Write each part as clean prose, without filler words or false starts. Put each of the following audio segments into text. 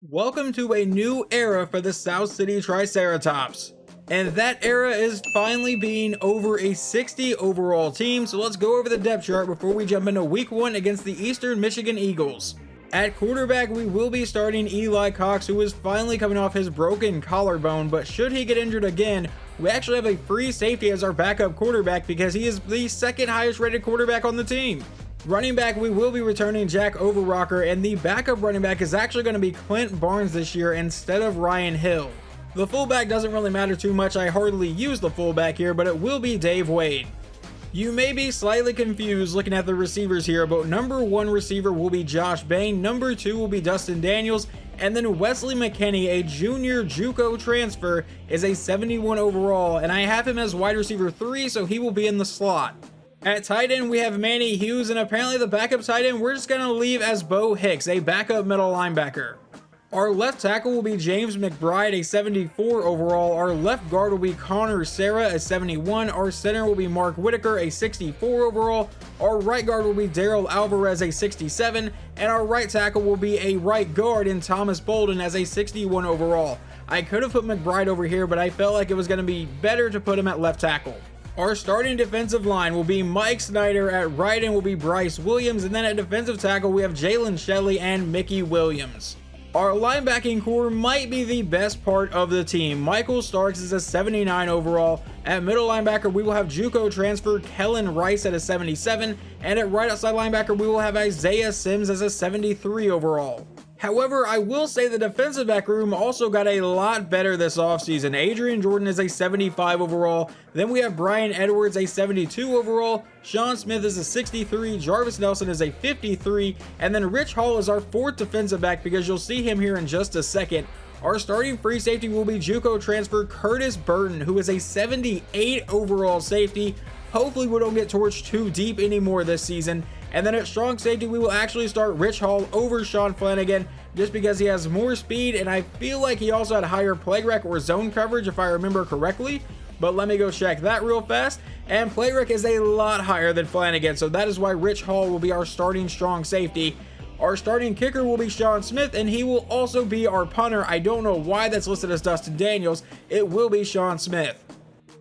Welcome to a new era for the South City Triceratops. And that era is finally being over a 60 overall team, so let's go over the depth chart before we jump into week 1 against the Eastern Michigan Eagles. At quarterback, we will be starting Eli Cox, who is finally coming off his broken collarbone, but should he get injured again, we actually have a free safety as our backup quarterback because he is the second highest rated quarterback on the team. Running back, we will be returning Jack Overrocker, and the backup running back is actually going to be Clint Barnes this year instead of Ryan Hill. The fullback doesn't really matter too much, I hardly use the fullback here, but it will be Dave Wade. You may be slightly confused looking at the receivers here, but number 1 receiver will be Josh Bain, number 2 will be Dustin Daniels, and then Wesley McKinney, a junior JUCO transfer, is a 71 overall, and I have him as wide receiver 3, so he will be in the slot. At tight end, we have Manny Hughes, and apparently the backup tight end we're just going to leave as Bo Hicks, a backup middle linebacker. Our left tackle will be James McBride, a 74 overall. Our left guard will be Connor Sarah, a 71. Our center will be Mark Whitaker, a 64 overall. Our right guard will be Daryl Alvarez, a 67. And our right tackle will be a right guard in Thomas Bolden as a 61 overall. I could have put McBride over here, but I felt like it was going to be better to put him at left tackle. Our starting defensive line will be Mike Snyder. At right end will be Bryce Williams. And then at defensive tackle, we have Jalen Shelley and Mickey Williams. Our linebacking core might be the best part of the team. Michael Starks is a 79 overall. At middle linebacker, we will have JUCO transfer Kellen Rice at a 77. And at right outside linebacker, we will have Isaiah Sims as a 73 overall. However, I will say the defensive back room also got a lot better this offseason. Adrian Jordan is a 75 overall. Then we have Brian Edwards, a 72 overall. Sean Smith is a 63. Jarvis Nelson is a 53. And then Rich Hall is our 4th defensive back because you'll see him here in just a second. Our starting free safety will be JUCO transfer Curtis Burton, who is a 78 overall safety. Hopefully we don't get torched too deep anymore this season. And then at strong safety, we will actually start Rich Hall over Sean Flanagan just because he has more speed, and I feel like he also had higher play rec or zone coverage if I remember correctly. But let me go check that real fast. And play rec is a lot higher than Flanagan, so that is why Rich Hall will be our starting strong safety. Our starting kicker will be Sean Smith, and he will also be our punter. I don't know why that's listed as Dustin Daniels. It will be Sean Smith.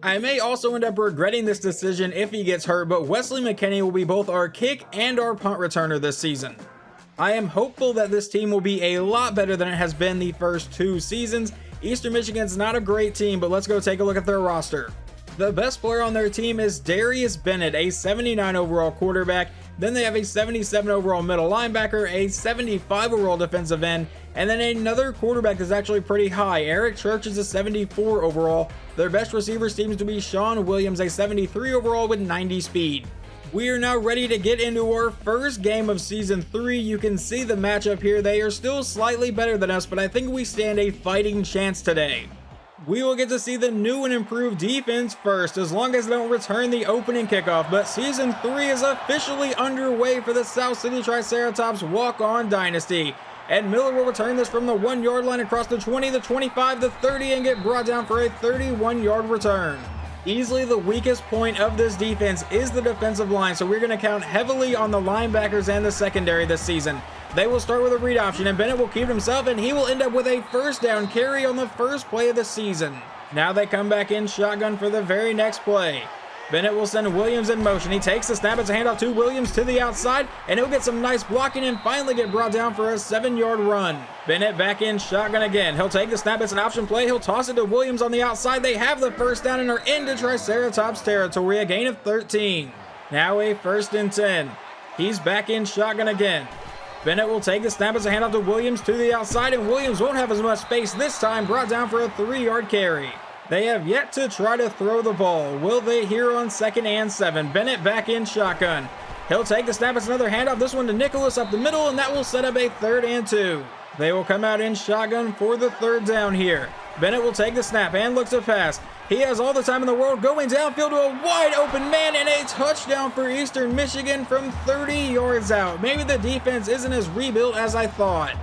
I may also end up regretting this decision if he gets hurt, but Wesley McKinney will be both our kick and our punt returner this season. I am hopeful that this team will be a lot better than it has been the first 2 seasons. Eastern Michigan's not a great team, but let's go take a look at their roster. The best player on their team is Darius Bennett, a 79 overall quarterback. Then they have a 77 overall middle linebacker, a 75 overall defensive end, and then another quarterback that's actually pretty high. Eric Church is a 74 overall. Their best receiver seems to be Sean Williams, a 73 overall with 90 speed. We are now ready to get into our first game of Season 3. You can see the matchup here. They are still slightly better than us, but I think we stand a fighting chance today. We will get to see the new and improved defense first, as long as they don't return the opening kickoff. But Season 3 is officially underway for the South City Triceratops Walk-On Dynasty. And Miller will return this from the 1-yard line across the 20, the 25, the 30, and get brought down for a 31-yard return. Easily the weakest point of this defense is the defensive line, so we're going to count heavily on the linebackers and the secondary this season. They will start with a read option, and Bennett will keep it himself, and he will end up with a first down carry on the first play of the season. Now they come back in shotgun for the very next play. Bennett will send Williams in motion. He takes the snap. It's a handoff to Williams to the outside, and he'll get some nice blocking and finally get brought down for a 7-yard run. Bennett back in shotgun again. He'll take the snap. It's an option play. He'll toss it to Williams on the outside. They have the first down and are into Triceratops territory, a gain of 13. Now a 1st and 10. He's back in shotgun again. Bennett will take the snap. It's a handoff to Williams to the outside, and Williams won't have as much space this time, brought down for a 3-yard carry. They have yet to try to throw the ball. Will they here on 2nd and 7? Bennett back in shotgun. He'll take the snap. It's another handoff. This one to Nicholas up the middle, and that will set up a 3rd and 2. They will come out in shotgun for the 3rd down here. Bennett will take the snap and looks to pass. He has all the time in the world, going downfield to a wide open man, and a touchdown for Eastern Michigan from 30 yards out. Maybe the defense isn't as rebuilt as I thought.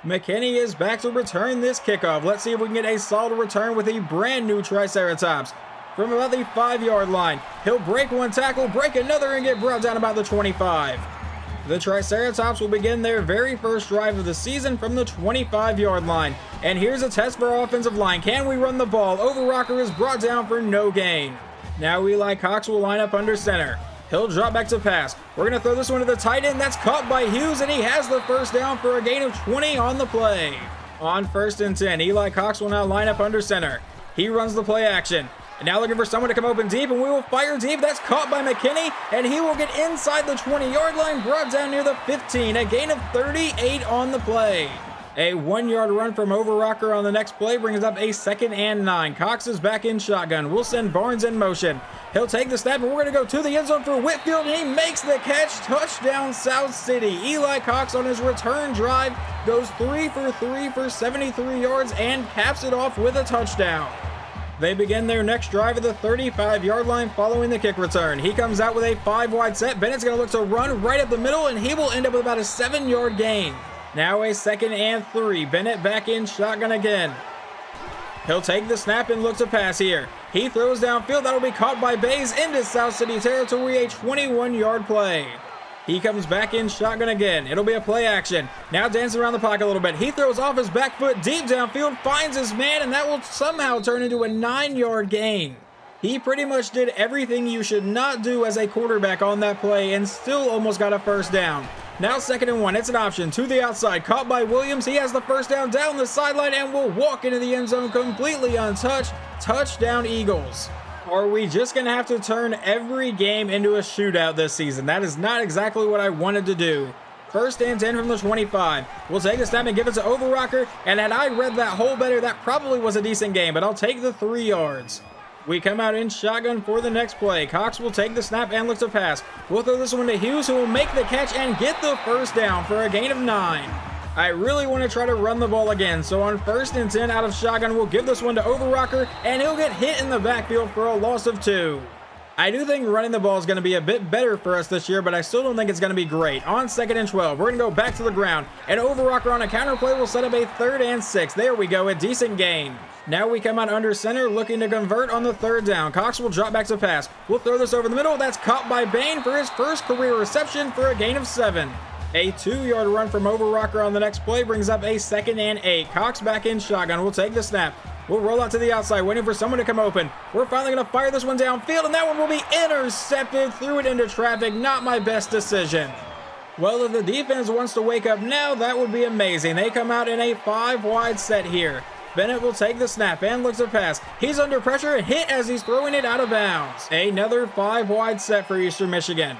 McKinney is back to return this kickoff. Let's see if we can get a solid return with a brand new Triceratops. From about the 5-yard line, he'll break one tackle, break another, and get brought down about the 25. The Triceratops will begin their very first drive of the season from the 25-yard line. And here's a test for our offensive line. Can we run the ball? Overrocker is brought down for no gain. Now Eli Cox will line up under center. He'll drop back to pass. We're going to throw this one to the tight end. That's caught by Hughes, and he has the first down for a gain of 20 on the play. On 1st and 10, Eli Cox will now line up under center. He runs the play action. And now looking for someone to come open deep, and we will fire deep. That's caught by McKinney, and he will get inside the 20-yard line, brought down near the 15. A gain of 38 on the play. A 1-yard run from Overrocker on the next play brings up a 2nd and 9. Cox is back in shotgun. We'll send Barnes in motion. He'll take the snap, and we're going to go to the end zone for Whitfield, and he makes the catch. Touchdown, South City. Eli Cox on his return drive goes 3 for 3 for 73 yards and caps it off with a touchdown. They begin their next drive at the 35-yard line following the kick return. He comes out with a 5-wide set. Bennett's going to look to run right up the middle, and he will end up with about a 7-yard gain. Now a 2nd and 3. Bennett back in shotgun again. He'll take the snap and look to pass here. He throws downfield. That'll be caught by Bays into South City territory, a 21-yard play. He comes back in shotgun again. It'll be a play action. Now dancing around the pocket a little bit. He throws off his back foot deep downfield, finds his man, and that will somehow turn into a 9-yard gain. He pretty much did everything you should not do as a quarterback on that play and still almost got a first down. Now 2nd and 1. It's an option to the outside. Caught by Williams. He has the first down down the sideline and will walk into the end zone completely untouched. Touchdown, Eagles. Are we just going to have to turn every game into a shootout this season? That is not exactly what I wanted to do. 1st and 10 from the 25. We'll take the snap and give it to Overrocker. And had I read that hole better, that probably was a decent game, but I'll take the 3 yards. We come out in shotgun for the next play. Cox will take the snap and look to pass. We'll throw this one to Hughes, who will make the catch and get the first down for a gain of 9. I really want to try to run the ball again, so on 1st and 10 out of shotgun, we'll give this one to Overrocker, and he'll get hit in the backfield for a loss of 2. I do think running the ball is going to be a bit better for us this year, but I still don't think it's going to be great. On 2nd and 12, we're going to go back to the ground, and Overrocker on a counter play will set up a 3rd and 6. There we go, a decent gain. Now we come out under center, looking to convert on the 3rd down. Cox will drop back to pass. We'll throw this over the middle. That's caught by Bain for his first career reception for a gain of 7. A 2-yard run from Overrocker on the next play brings up a 2nd and 8. Cox back in shotgun. We'll take the snap. We'll roll out to the outside, waiting for someone to come open. We're finally going to fire this one downfield, and that one will be intercepted. Threw it into traffic. Not my best decision. Well, if the defense wants to wake up now, that would be amazing. They come out in a 5-wide set here. Bennett will take the snap and looks to pass. He's under pressure and hit as he's throwing it out of bounds. Another 5-wide set for Eastern Michigan.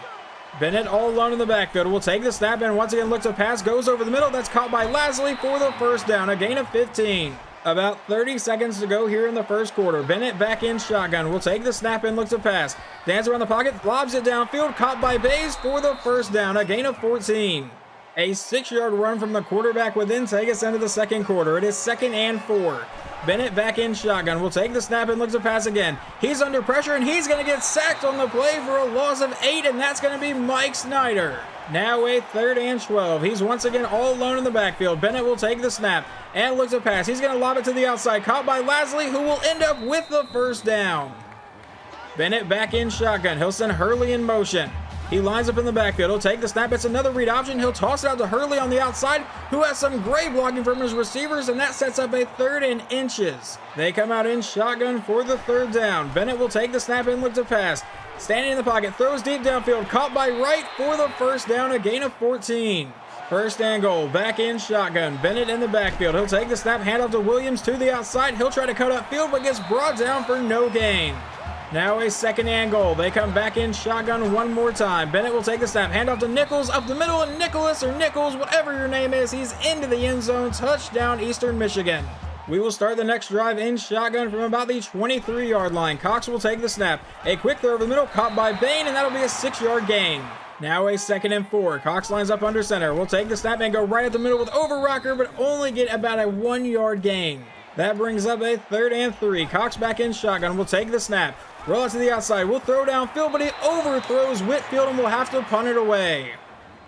Bennett all alone in the backfield will take the snap and once again look to pass. Goes over the middle. That's caught by Lasley for the first down. A gain of 15. About 30 seconds to go here in the first quarter. Bennett back in shotgun. Will take the snap and look to pass. Dances around the pocket. Lobs it downfield. Caught by Bays for the first down. A gain of 14. A 6-yard run from the quarterback would then take us into the second quarter. It is 2nd and 4. Bennett back in shotgun. Will take the snap and look to pass again. He's under pressure and he's going to get sacked on the play for a loss of 8, and that's going to be Mike Snyder. Now a 3rd and 12. He's once again all alone in the backfield. Bennett will take the snap and look to pass. He's going to lob it to the outside. Caught by Lasley, who will end up with the first down. Bennett back in shotgun. He'll send Hurley in motion. He lines up in the backfield. He'll take the snap. It's another read option. He'll toss it out to Hurley on the outside, who has some great blocking from his receivers, and that sets up a 3rd and inches. They come out in shotgun for the 3rd down. Bennett will take the snap and look to pass. Standing in the pocket, throws deep downfield, caught by Wright for the first down, a gain of 14. 1st and goal, back in shotgun. Bennett in the backfield. He'll take the snap, hand off to Williams to the outside. He'll try to cut upfield, but gets brought down for no gain. Now a 2nd and goal. They come back in shotgun one more time. Bennett will take the snap, hand off to Nichols up the middle, and Nicholas or Nichols, whatever your name is, he's into the end zone. Touchdown, Eastern Michigan. We will start the next drive in shotgun from about the 23-yard line. Cox will take the snap. A quick throw over the middle, caught by Bain, and that'll be a 6-yard gain. Now a 2nd and 4. Cox lines up under center. We'll take the snap and go right at the middle with Overrocker, but only get about a 1-yard gain. That brings up a 3rd and 3. Cox back in shotgun. We'll take the snap. Roll out to the outside. We'll throw downfield, but he overthrows Whitfield and will have to punt it away.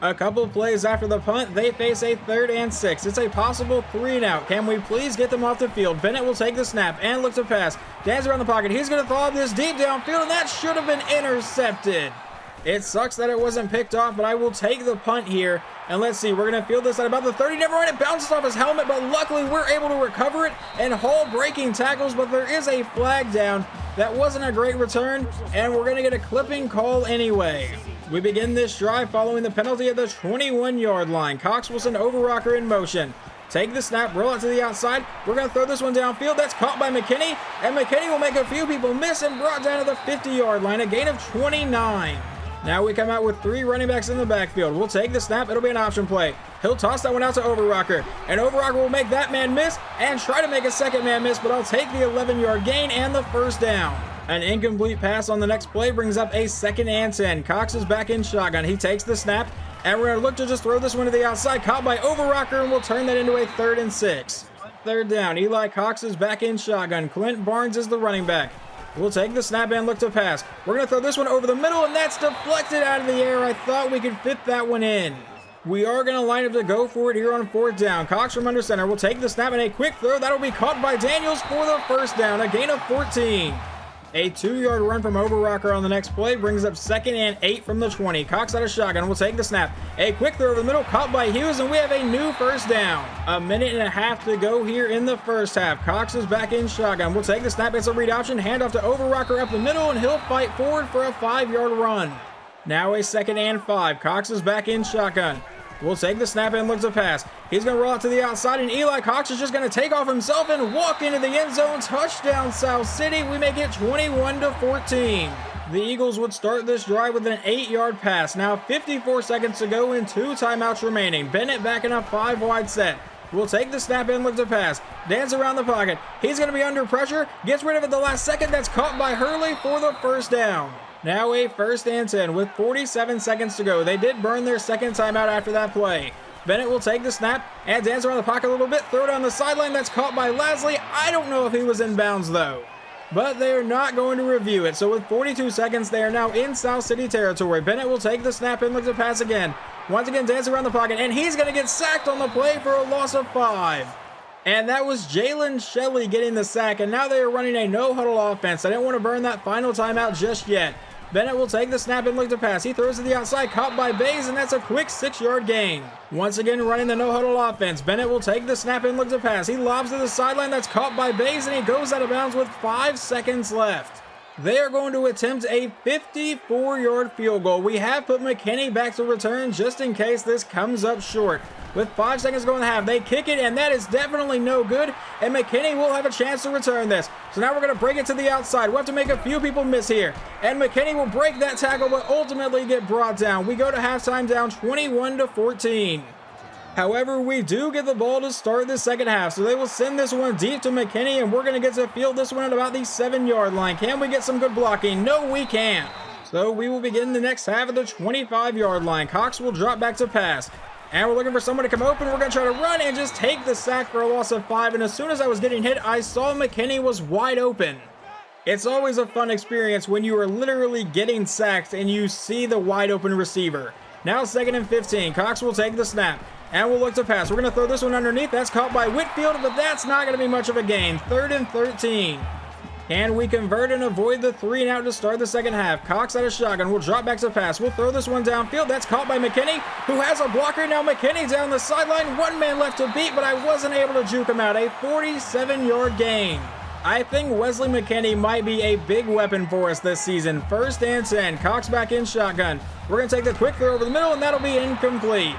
A couple plays after the punt, they face a 3rd and 6. It's a possible 3-and-out. Can we please get them off the field? Bennett will take the snap and look to pass. Dances around the pocket. He's going to throw this deep downfield, and that should have been intercepted. It sucks that it wasn't picked off, but I will take the punt here. And let's see, we're going to field this at about the 30. Never mind, it bounces off his helmet, but luckily we're able to recover it and haul breaking tackles, but there is a flag down. That wasn't a great return, and we're going to get a clipping call anyway. We begin this drive following the penalty at the 21-yard line. Cox will send Overrocker in motion. Take the snap, roll out to the outside. We're going to throw this one downfield. That's caught by McKinney, and McKinney will make a few people miss and brought down to the 50-yard line, a gain of 29. Now we come out with 3 running backs in the backfield. We'll take the snap. It'll be an option play. He'll toss that one out to Overrocker, and Overrocker will make that man miss and try to make a second man miss, but I'll take the 11-yard gain and the first down. An incomplete pass on the next play brings up a 2nd and 10. Cox is back in shotgun. He takes the snap, and we're going to look to just throw this one to the outside, caught by Overrocker, and we'll turn that into a 3rd and 6. 3rd down. Eli Cox is back in shotgun. Clint Barnes is the running back. We'll take the snap and look to pass. We're going to throw this one over the middle, and that's deflected out of the air. I thought we could fit that one in. We are going to line up to go for it here on 4th down. Cox from under center will take the snap and a quick throw. That'll be caught by Daniels for the first down, a gain of 14. A 2-yard run from Overrocker on the next play brings up 2nd and 8 from the 20. Cox out of shotgun will take the snap. A quick throw over the middle, caught by Hughes, and we have a new first down. A minute and a half to go here in the first half. Cox is back in shotgun. We'll take the snap. It's a read option. Handoff to Overrocker up the middle, and he'll fight forward for a 5-yard run. Now a 2nd and 5. Cox is back in shotgun. We'll take the snap and look to pass. He's going to roll out to the outside, and Eli Cox is just going to take off himself and walk into the end zone. Touchdown, South City. We make it 21-14. The Eagles would start this drive with an 8-yard pass. Now 54 seconds to go and 2 timeouts remaining. Bennett back in a 5-wide set. We'll take the snap and look to pass. Dance around the pocket. He's going to be under pressure. Gets rid of it the last second. That's caught by Hurley for the first down. Now a 1st and 10 with 47 seconds to go. They did burn their 2nd timeout after that play. Bennett will take the snap and dance around the pocket a little bit. Throw it on the sideline. That's caught by Lasley. I don't know if he was in bounds though. But they are not going to review it. So with 42 seconds, they are now in South City territory. Bennett will take the snap and look to pass again. Once again, dance around the pocket. And he's going to get sacked on the play for a loss of 5. And that was Jalen Shelley getting the sack. And now they are running a no-huddle offense. I didn't want to burn that final timeout just yet. Bennett will take the snap and look to pass. He throws to the outside, caught by Bays, and that's a quick 6-yard gain. Once again, running the no-huddle offense. Bennett will take the snap and look to pass. He lobs to the sideline. That's caught by Bays, and he goes out of bounds with 5 seconds left. They are going to attempt a 54-yard field goal. We have put McKinney back to return just in case this comes up short. With 5 seconds to go in the half, they kick it, and that is definitely no good, and McKinney will have a chance to return this. So now we're going to break it to the outside. We'll have to make a few people miss here, and McKinney will break that tackle, but ultimately get brought down. We go to halftime down 21-14. However, we do get the ball to start the second half, so they will send this one deep to McKinney, and we're going to get to field this one at about the 7-yard line. Can we get some good blocking? No, we can't. So we will begin the next half at the 25-yard line. Cox will drop back to pass. And we're looking for someone to come open. We're going to try to run and just take the sack for a loss of 5. And as soon as I was getting hit, I saw McKinney was wide open. It's always a fun experience when you are literally getting sacked and you see the wide open receiver. Now 2nd and 15. Cox will take the snap. And we'll look to pass. We're going to throw this one underneath. That's caught by Whitfield, but that's not going to be much of a gain. 3rd and 13. And we convert and avoid the 3 and out to start the second half. Cox out of shotgun. We'll drop back to pass. We'll throw this one downfield. That's caught by McKinney, who has a blocker. Now McKinney down the sideline. 1 man left to beat, but I wasn't able to juke him out. A 47-yard gain. I think Wesley McKinney might be a big weapon for us this season. 1st and 10. Cox back in shotgun. We're going to take the quick throw over the middle, and that'll be incomplete.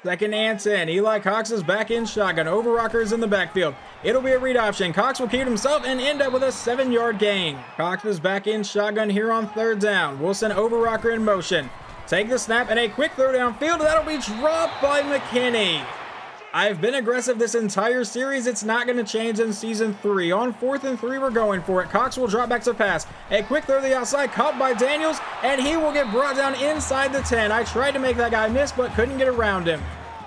2nd and 10. Eli Cox is back in shotgun. Overrocker is in the backfield. It'll be a read option. Cox will keep it himself and end up with a 7-yard gain. Cox is back in shotgun here on 3rd down. We'll send Overrocker in motion. Take the snap and a quick throw downfield. That'll be dropped by McKinney. I've been aggressive this entire series. It's not going to change in Season 3. On 4th and 3, we're going for it. Cox will drop back to pass. A quick throw to the outside, caught by Daniels, and he will get brought down inside the 10. I tried to make that guy miss, but couldn't get around him.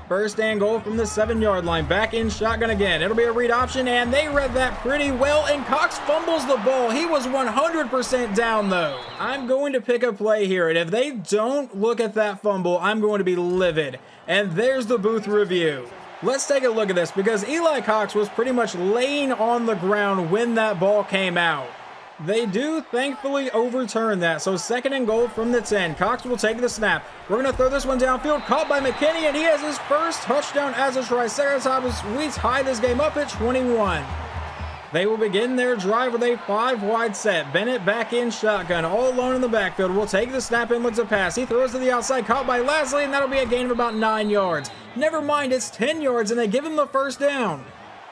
1st and goal from the 7-yard line. Back in shotgun again. It'll be a read option, and they read that pretty well, and Cox fumbles the ball. He was 100% down, though. I'm going to pick a play here, and if they don't look at that fumble, I'm going to be livid. And there's the booth review. Let's take a look at this, because Eli Cox was pretty much laying on the ground when that ball came out. They do thankfully overturn that, so 2nd and goal from the 10. Cox will take the snap. We're going to throw this one downfield, caught by McKinney, and he has his first touchdown as a Triceratops. We tie this game up at 21. They will begin their drive with a 5-wide set. Bennett back in shotgun, all alone in the backfield. Will take the snap and looks to pass. He throws to the outside, caught by Lasley, and that'll be a gain of about 9 yards. Never mind, it's 10 yards, and they give him the first down.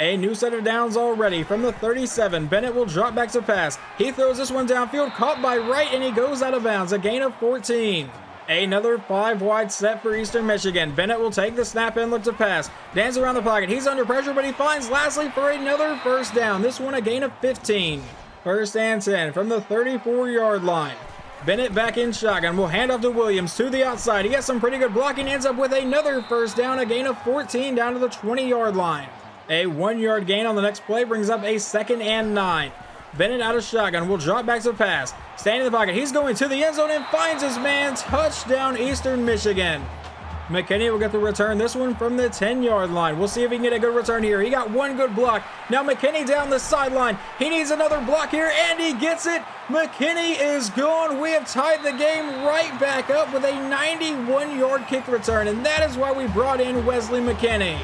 A new set of downs already from the 37. Bennett will drop back to pass. He throws this one downfield, caught by Wright, and he goes out of bounds. A gain of 14. Another 5-wide set for Eastern Michigan. Bennett will take the snap and look to pass. Dance around the pocket. He's under pressure, but he finds Lasley for another first down. This one a gain of 15. 1st and 10 from the 34-yard line. Bennett back in shotgun. Will hand off to Williams to the outside. He has some pretty good blocking. Ends up with another first down. A gain of 14 down to the 20-yard line. A 1-yard gain on the next play brings up a 2nd and 9. Bennett out of shotgun will drop back to pass. Standing in the pocket. He's going to the end zone and finds his man. Touchdown, Eastern Michigan. McKinney will get the return. This one from the 10-yard line. We'll see if he can get a good return here. He got one good block. Now McKinney down the sideline. He needs another block here, and he gets it. McKinney is gone. We have tied the game right back up with a 91-yard kick return, and that is why we brought in Wesley McKinney.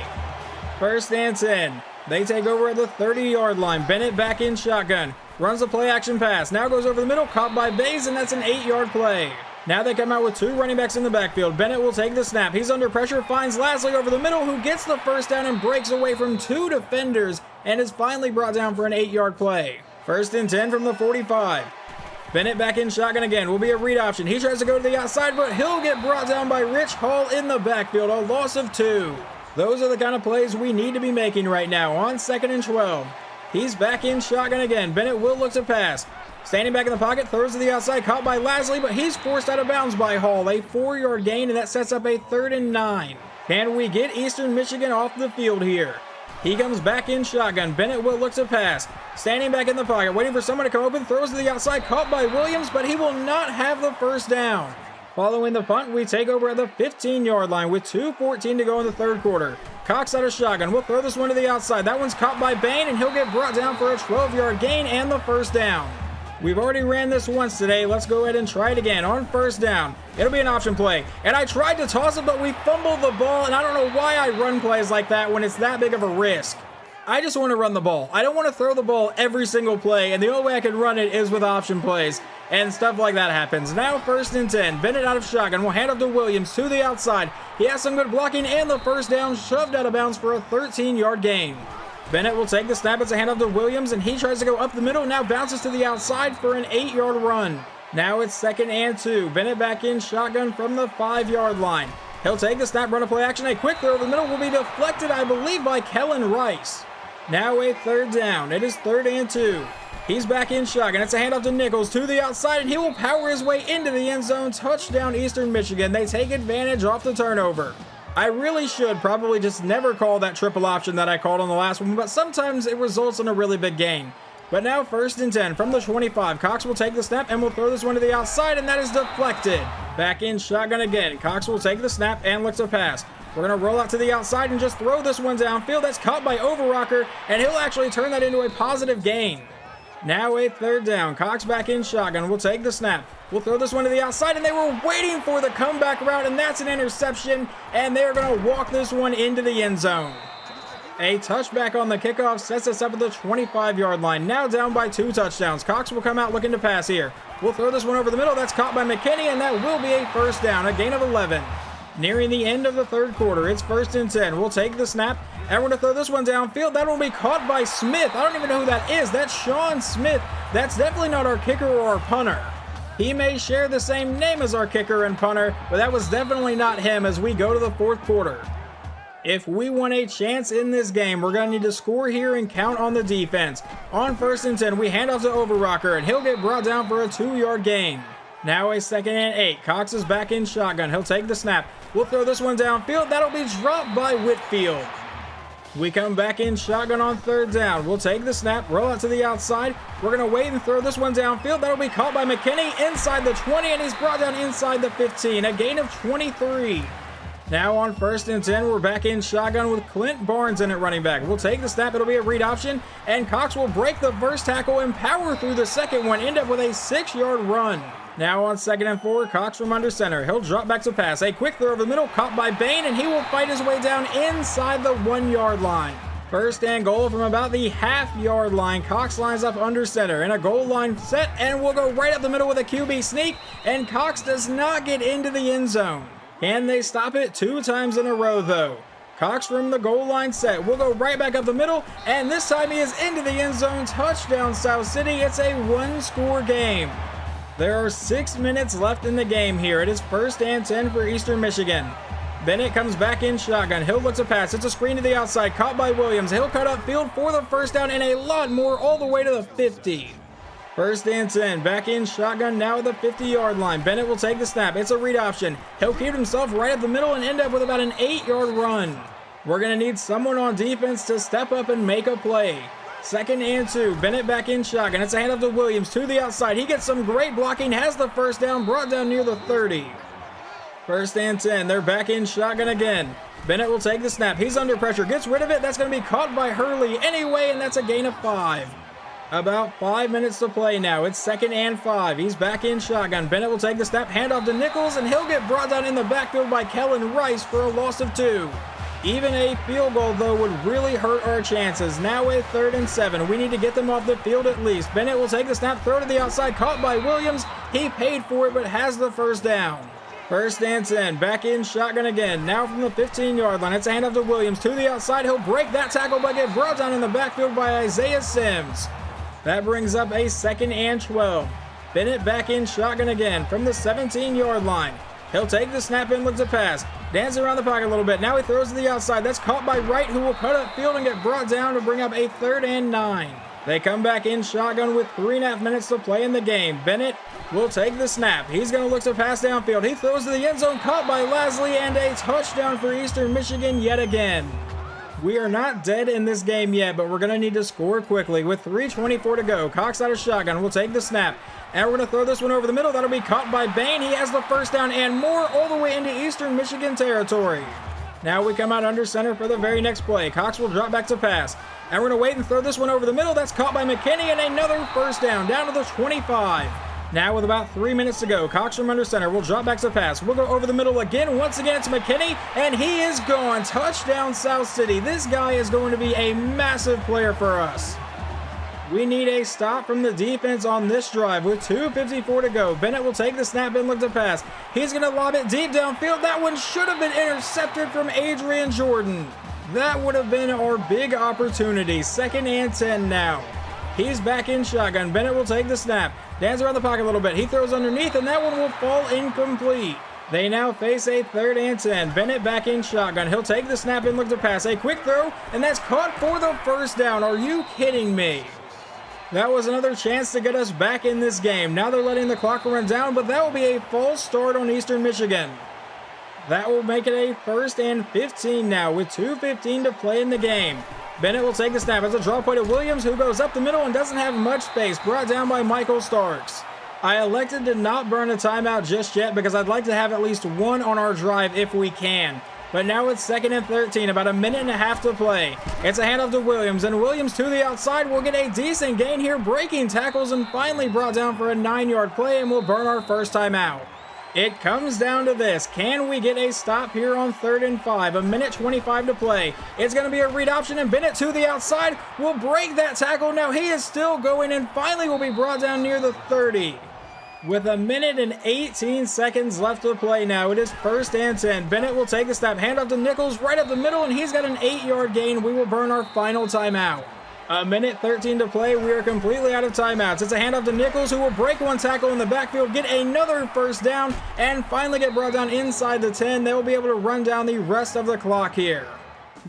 1st and 10. They take over at the 30-yard line. Bennett back in shotgun. Runs the play-action pass. Now goes over the middle. Caught by Bays, and that's an 8-yard play. Now they come out with 2 running backs in the backfield. Bennett will take the snap. He's under pressure. Finds Lasley over the middle, who gets the first down and breaks away from 2 defenders and is finally brought down for an 8-yard play. 1st and 10 from the 45. Bennett back in shotgun again. Will be a read option. He tries to go to the outside, but he'll get brought down by Rich Hall in the backfield. A loss of 2. Those are the kind of plays we need to be making right now on 2nd and 12. He's back in shotgun again. Bennett will look to pass. Standing back in the pocket, throws to the outside, caught by Lasley, but he's forced out of bounds by Hall. A 4-yard gain, and that sets up a 3rd and 9. Can we get Eastern Michigan off the field here? He comes back in shotgun. Bennett will look to pass. Standing back in the pocket, waiting for someone to come open, throws to the outside, caught by Williams, but he will not have the first down. Following the punt, we take over at the 15-yard line with 2:14 to go in the 3rd quarter. Cox out of shotgun. We'll throw this one to the outside. That one's caught by Bain, and he'll get brought down for a 12-yard gain and the first down. We've already ran this once today. Let's go ahead and try it again on 1st down. It'll be an option play. And I tried to toss it, but we fumbled the ball, and I don't know why I run plays like that when it's that big of a risk. I just want to run the ball. I don't want to throw the ball every single play, and the only way I can run it is with option plays. And stuff like that happens. Now 1st and 10. Bennett out of shotgun. Will hand off to Williams to the outside. He has some good blocking and the first down, shoved out of bounds for a 13-yard gain. Bennett will take the snap. It's a handoff to Williams, and he tries to go up the middle. Now bounces to the outside for an 8-yard run. Now it's 2nd and 2. Bennett back in shotgun from the 5-yard line. He'll take the snap, run a play action. A quick throw over the middle will be deflected, I believe, by Kellen Rice. Now a 3rd down. It is 3rd and 2. He's back in shotgun. It's a handoff to Nichols to the outside, and he will power his way into the end zone. Touchdown, Eastern Michigan. They take advantage off the turnover. I really should probably just never call that triple option that I called on the last one, but sometimes it results in a really big gain. But now 1st and 10 from the 25. Cox will take the snap and will throw this one to the outside, and that is deflected. Back in shotgun again. Cox will take the snap and looks to pass. We're going to roll out to the outside and just throw this one downfield. That's caught by Overrocker, and he'll actually turn that into a positive gain. Now a 3rd down. Cox back in shotgun. We'll take the snap. We'll throw this one to the outside, and they were waiting for the comeback route, and that's an interception, and they're going to walk this one into the end zone. A touchback on the kickoff sets us up at the 25-yard line. Now down by 2 touchdowns. Cox will come out looking to pass here. We'll throw this one over the middle. That's caught by McKinney, and that will be a first down, a gain of 11. Nearing the end of the 3rd quarter, it's 1st and 10. We'll take the snap, and we're going to throw this one downfield. That will be caught by Smith. I don't even know who that is. That's Sean Smith. That's definitely not our kicker or our punter. He may share the same name as our kicker and punter, but that was definitely not him as we go to the 4th quarter. If we want a chance in this game, we're going to need to score here and count on the defense. On 1st and 10, we hand off to Overrocker, and he'll get brought down for a 2-yard gain. Now a 2nd and 8. Cox is back in shotgun. He'll take the snap. We'll throw this one downfield. That'll be dropped by Whitfield. We come back in shotgun on 3rd down. We'll take the snap, roll out to the outside. We're going to wait and throw this one downfield. That'll be caught by McKinney inside the 20, and he's brought down inside the 15. A gain of 23. Now on 1st and 10, we're back in shotgun with Clint Barnes in at running back. We'll take the snap, it'll be a read option, and Cox will break the first tackle and power through the second one, end up with a 6-yard run. Now on 2nd and 4, Cox from under center. He'll drop back to pass. A quick throw over the middle, caught by Bain, and he will fight his way down inside the 1-yard line. 1st and goal from about the half-yard line. Cox lines up under center in a goal line set, and we'll go right up the middle with a QB sneak, and Cox does not get into the end zone. Can they stop it 2 times in a row, though? Cox from the goal line set. We'll go right back up the middle, and this time he is into the end zone. Touchdown, South City. It's a 1-score game. There are 6 minutes left in the game here. It is 1st and 10 for Eastern Michigan. Bennett comes back in shotgun. He'll look to pass. It's a screen to the outside, caught by Williams. He'll cut upfield for the first down and a lot more all the way to the 50. 1st and 10, back in shotgun now at the 50-yard line. Bennett will take the snap. It's a read option. He'll keep himself right up the middle and end up with about an 8-yard run. We're going to need someone on defense to step up and make a play. 2nd and 2, Bennett back in shotgun. It's a handoff to Williams to the outside. He gets some great blocking, has the first down, brought down near the 30. 1st and 10, they're back in shotgun again. Bennett will take the snap. He's under pressure, gets rid of it. That's going to be caught by Hurley anyway, and that's a gain of 5. About 5 minutes to play now. It's 2nd and 5. He's back in shotgun. Bennett will take the snap, handoff to Nichols, and he'll get brought down in the backfield by Kellen Rice for a loss of 2. Even a field goal, though, would really hurt our chances. Now with 3rd and 7. We need to get them off the field at least. Bennett will take the snap, throw to the outside, caught by Williams. He paid for it, but has the first down. 1st and 10, back in shotgun again. Now from the 15-yard line, it's a handoff to Williams to the outside. He'll break that tackle, but get brought down in the backfield by Isaiah Sims. That brings up a 2nd and 12. Bennett back in shotgun again from the 17-yard line. He'll take the snap and look to pass. Dance around the pocket a little bit. Now he throws to the outside. That's caught by Wright, who will cut upfield and get brought down to bring up a 3rd and 9. They come back in shotgun with 3.5 minutes to play in the game. Bennett will take the snap. He's going to look to pass downfield. He throws to the end zone, caught by Lasley, and a touchdown for Eastern Michigan yet again. We are not dead in this game yet, but we're going to need to score quickly. With 3:24 to go, Cox out of shotgun will take the snap. And we're going to throw this one over the middle. That'll be caught by Bain. He has the first down and more all the way into Eastern Michigan territory. Now we come out under center for the very next play. Cox will drop back to pass. And we're going to wait and throw this one over the middle. That's caught by McKinney and another first down down to the 25. Now with about 3 minutes to go, Cox from under center will drop back to pass. We'll go over the middle again. Once again, it's McKinney, and he is gone. Touchdown, South City. This guy is going to be a massive player for us. We need a stop from the defense on this drive with 2:54 to go. Bennett will take the snap and look to pass. He's going to lob it deep downfield. That one should have been intercepted from Adrian Jordan. That would have been our big opportunity. 2nd and 10 now. He's back in shotgun. Bennett will take the snap. Dance around the pocket a little bit. He throws underneath, and that one will fall incomplete. They now face a 3rd and 10. Bennett back in shotgun. He'll take the snap and look to pass. A quick throw, and that's caught for the first down. Are you kidding me? That was another chance to get us back in this game. Now they're letting the clock run down, but that will be a false start on Eastern Michigan. That will make it a 1st and 15 now with 2:15 to play in the game. Bennett will take the snap. It's a draw play to Williams, who goes up the middle and doesn't have much space. Brought down by Michael Starks. I elected to not burn a timeout just yet because I'd like to have at least one on our drive if we can. But now it's 2nd and 13, about a minute and a half to play. It's a handoff to Williams, and Williams to the outside will get a decent gain here, breaking tackles and finally brought down for a 9-yard play, and we'll burn our first timeout. It comes down to this. Can we get a stop here on 3rd and 5? A minute 25 to play. It's going to be a read option, and Bennett to the outside will break that tackle. Now he is still going and finally will be brought down near the 30. With a minute and 18 seconds left to play now, it is 1st and 10. Bennett will take the snap, handoff to Nichols right up the middle, and he's got an 8-yard gain. We will burn our final timeout. A minute 13 to play. We are completely out of timeouts. It's a handoff to Nichols, who will break one tackle in the backfield, get another first down, and finally get brought down inside the 10. They will be able to run down the rest of the clock here.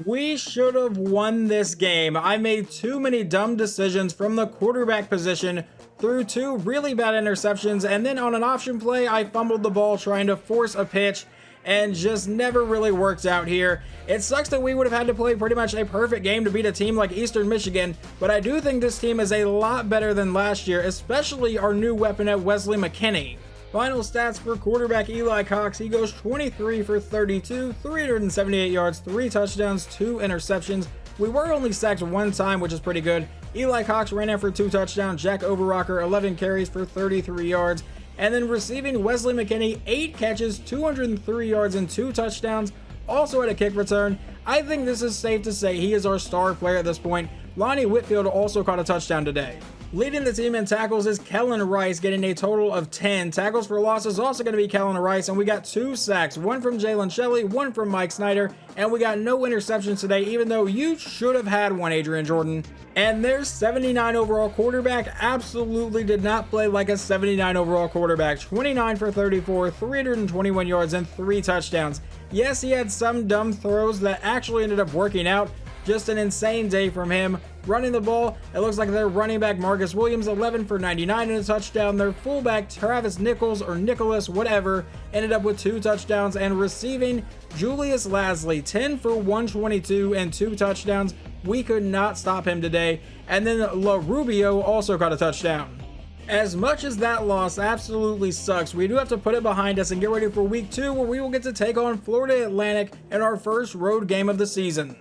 We should have won this game. I made too many dumb decisions from the quarterback position, threw 2 really bad interceptions, and then on an option play, I fumbled the ball trying to force a pitch, and just never really worked out here. It sucks that we would have had to play pretty much a perfect game to beat a team like Eastern Michigan, but I do think this team is a lot better than last year, especially our new weapon at Wesley McKinney. Final stats for quarterback Eli Cox, he goes 23 for 32, 378 yards, 3 touchdowns, 2 interceptions. We were only sacked 1 time, which is pretty good. Eli Cox ran in for 2 touchdowns, Jack Overrocker 11 carries for 33 yards. And then receiving Wesley McKinney, 8 catches, 203 yards, and 2 touchdowns. Also had a kick return. I think this is safe to say he is our star player at this point. Lonnie Whitfield also caught a touchdown today. Leading the team in tackles is Kellen Rice, getting a total of 10. Tackles for loss is also going to be Kellen Rice, and we got 2 sacks, 1 from Jalen Shelley, 1 from Mike Snyder, and we got no interceptions today, even though you should have had one, Adrian Jordan. And their 79 overall quarterback absolutely did not play like a 79 overall quarterback. 29 for 34, 321 yards, and 3 touchdowns. Yes, he had some dumb throws that actually ended up working out. Just an insane day from him. Running the ball, it looks like their running back Marcus Williams, 11 for 99 and a touchdown. Their fullback Travis Nichols or Nicholas, whatever, ended up with 2 touchdowns. And receiving Julius Lasley, 10 for 122 and 2 touchdowns. We could not stop him today. And then La Rubio also caught a touchdown. As much as that loss absolutely sucks, we do have to put it behind us and get ready for week 2, where we will get to take on Florida Atlantic in our first road game of the season.